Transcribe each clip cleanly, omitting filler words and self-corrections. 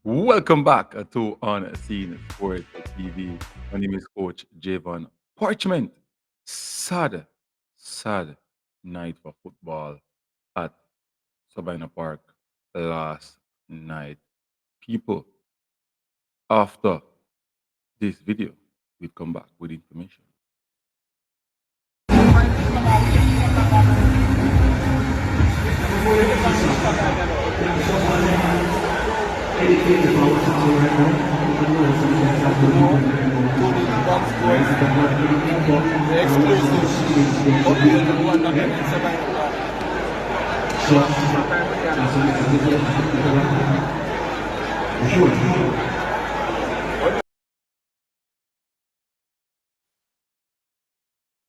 Welcome back to On Scene Sport TV. My name is Coach Javon Parchment. Sad, sad night for football at Sabina Park last night. People, after this video, we come back with information.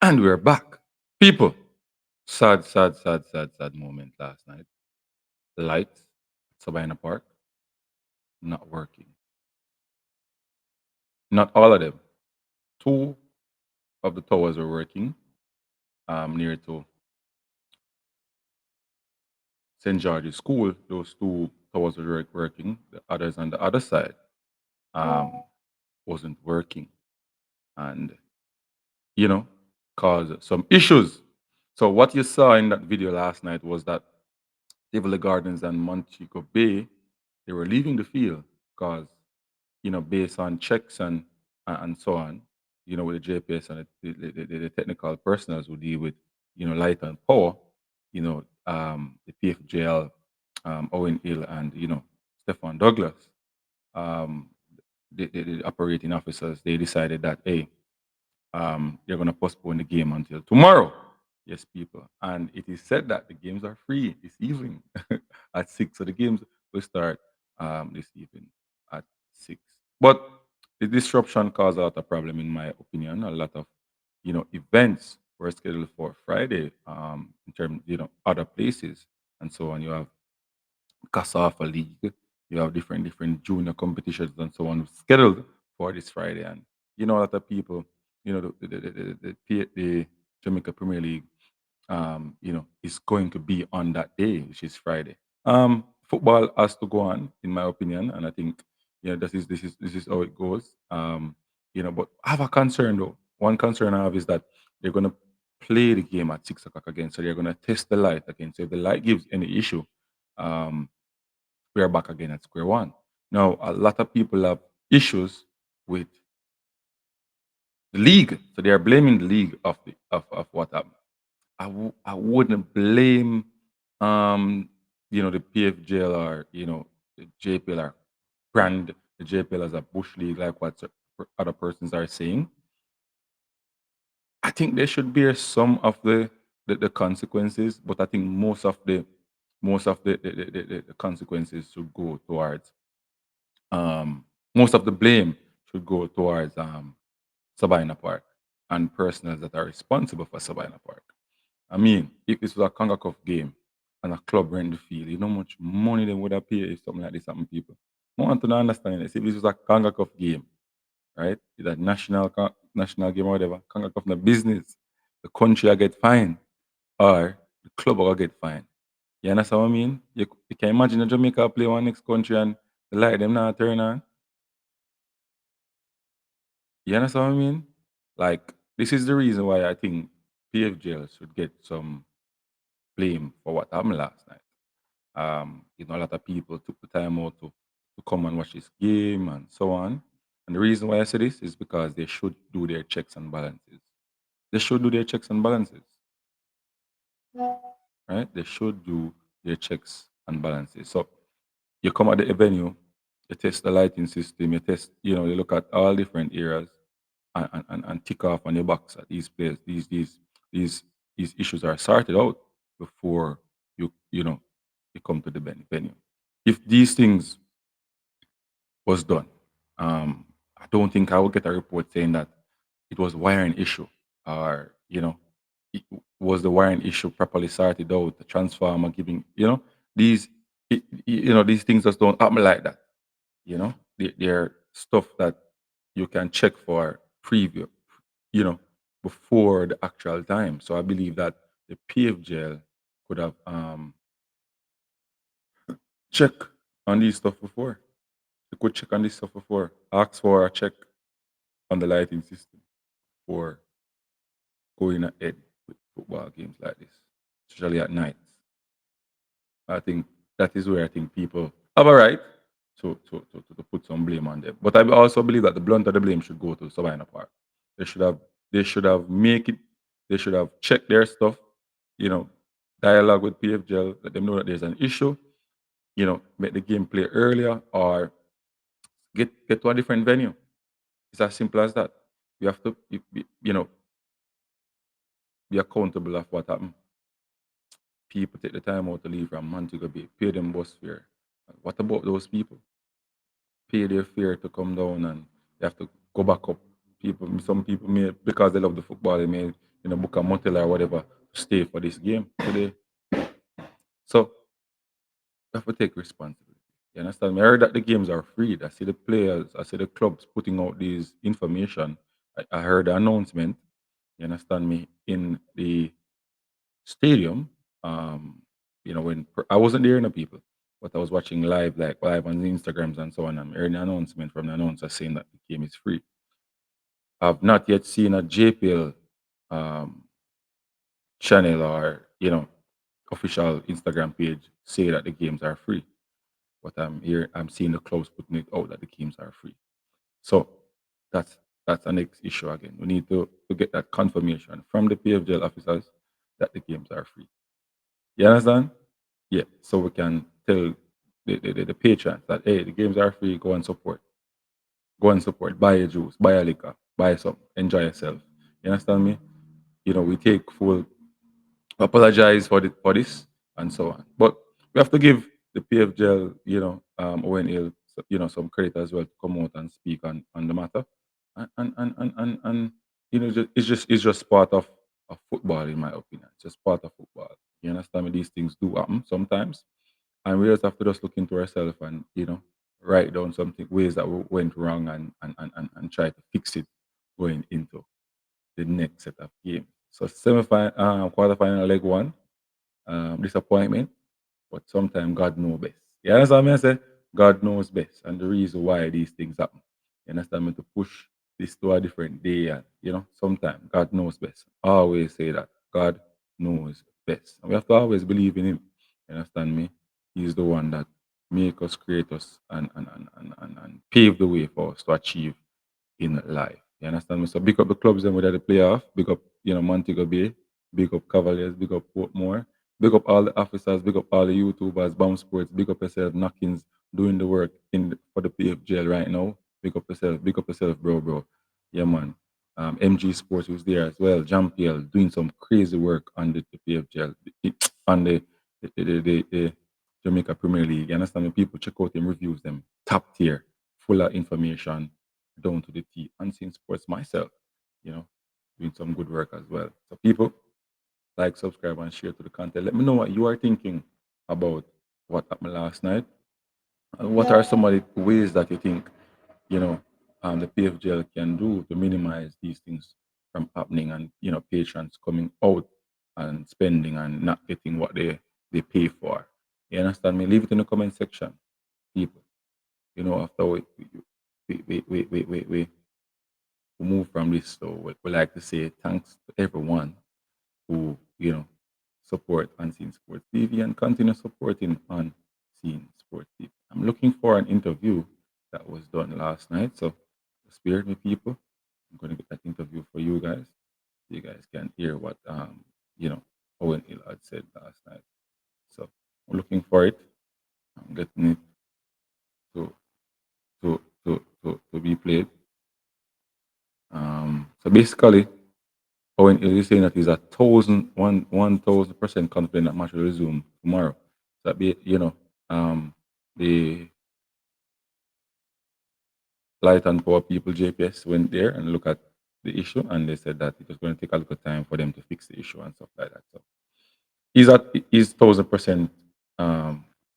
And we're back. People, sad moment last night. The lights at Sabina Park not working. Not all of them. Two of the towers were working near to St. George's School. Those two towers were working. The others on the other side um, wasn't working, and you know, caused some issues. So what you saw in that video last night was that Tivoli Gardens and Montego Bay, they were leaving the field because based on checks and so on, with the JPS and the technical personnel who deal with light and power, the PFJL, Owen Hill and Stefan Douglas, um, the operating officers, they decided that hey, they're going to postpone the game until tomorrow. Yes, people. And it is said that the games are free this evening at 6. So the games will start this evening at 6. But the disruption caused a lot of problem, in my opinion. A lot of, events were scheduled for Friday in terms, other places and so on. You have Casafa League. You have different junior competitions and so on scheduled for this Friday. And a lot of people, the Jamaica Premier League, is going to be on that day, which is Friday. Football has to go on, in my opinion, and I think this is how it goes. But I have a concern though. One concern I have is that they're going to play the game at 6 o'clock again, so they're going to test the light again. So if the light gives any issue, um, we are back again at square one. Now, a lot of people have issues with the league, so they are blaming the league of what happened. I wouldn't blame the PFJL or the JPL or brand the JPL as a bush league like what other persons are saying. I think they should bear some of the consequences, but I think most of the consequences should go towards most of the blame should go towards Sabina Park and personnel that are responsible for Sabina Park. I mean, if this was a Conga Cup game and a club rent the field, you know how much money they would have paid if something like this happened, people. I want to understand this. If this was a Conga Cup game, right? It's a national game or whatever, Conga Cup the business, the country I get fined or the club will get fined. You understand what I mean? You can imagine a Jamaica play one next country and the light them not turn on. You understand what I mean? Like, this is the reason why I think PFJL should get some blame for what happened last night. A lot of people took the time out to come and watch this game and so on. And the reason why I say this is because they should do their checks and balances. They should do their checks and balances, right? They should do their checks and balances. So you come at the venue, you test the lighting system, you test, you look at all different areas and tick off on your box that these players, these these issues are sorted out before you come to the venue. If these things was done, I don't think I would get a report saying that it was wiring issue or it, was the wiring issue properly sorted out, the transformer giving these these things just don't happen like that. They're stuff that you can check for preview, you know, before the actual time. So I believe that the PFGL could have checked on these stuff before. could check on this stuff before. Ask for a check on the lighting system for going ahead with football games like this, especially at night. I think that is where I think people have a right to put some blame on them. But I also believe that the blunt of the blame should go to Sabina Park. They should have they should have make it they should have checked their stuff, you know, dialogue with PFGL, let them know that there's an issue, make the game play earlier or get to a different venue. It's as simple as that. You have to be accountable of what happened. People take the time out to leave from Montego Bay, pay them bus fare. What about those people? Pay their fare to come down and they have to go back up. Some people may, because they love the football, they may, book a motel or whatever to stay for this game today. So you have to take responsibility. You understand me? I heard that the games are free. I see the players, I see the clubs putting out these information. I heard the announcement, you understand me, in the stadium. When I wasn't there, people, but I was watching live on the Instagrams and so on. I'm hearing an announcement from the announcer saying that the game is free. I've not yet seen a JPL um, channel or official Instagram page say that the games are free. But I'm seeing the clubs putting it out that the games are free. So that's that's the next issue again. We need to get that confirmation from the PFGL officers that the games are free. You understand? Yeah. So we can tell the patrons that hey, the games are free, go and support. Go and support. Buy a juice, buy a liquor, buy some, enjoy yourself. You understand me? We take full apologize for this and so on. But we have to give the PFGL, ONL, some credit as well to come out and speak on the matter. And it's just part of football, in my opinion. It's just part of football. You understand me? These things do happen sometimes, and we just have to just look into ourselves and write down something ways that went wrong and try to fix it going into the next set of games. So quarterfinal leg one, disappointment, but sometimes God knows best. You understand me? I say God knows best, and the reason why these things happen. You understand me? To push this to a different day, and sometimes God knows best. I always say that God knows best, and we have to always believe in Him. You understand me? He's the one that make us, create us, and pave the way for us to achieve in life. You understand me? So big up the clubs then whether they play off, big up, Montego Bay, big up Cavaliers, big up Portmore, big up all the officers, big up all the YouTubers, Bomb Sports, big up yourself, Knockings, doing the work for the PFGL right now. Big up yourself, bro. Yeah, man. MG Sports was there as well. Jampiel doing some crazy work on the PFGL, on the Jamaica Premier League. You understand me? People check out them reviews, them top tier, full of information, down to the T. Unseen Sports myself, you know, doing some good work as well. So people, like, subscribe, and share to the content. Let me know what you are thinking about what happened last night. And what are some of the ways that you think, you know, the PFGL can do to minimize these things from happening and, patrons coming out and spending and not getting what they pay for. You understand me? Leave it in the comment section, people. After we move from this, so we like to say thanks to everyone who support Unseen Sports TV and continue supporting Unseen Sports TV. I'm looking for an interview that was done last night, so spare me, people. I'm going to get that interview for you guys, so you guys can hear what Owen Hill had said last night. So I'm looking for it. I'm getting it to to be played. So basically, Owen is saying that he's 1,000% confident that match will resume tomorrow. So that be, the Light and Power people JPS went there and look at the issue, and they said that it was going to take a little time for them to fix the issue and stuff like that. So he's 1,000%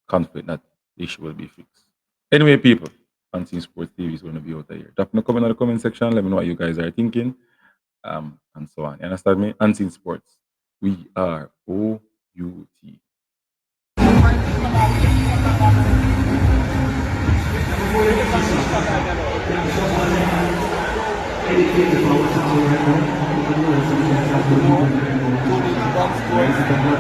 confident that the issue will be fixed. Anyway, people, Unseen Sports TV is going to be out there. Drop in a comment in the comment section. Let me know what you guys are thinking, and so on. You understand me? Unseen Sports. We are OUT. No, 2 milligrams twice.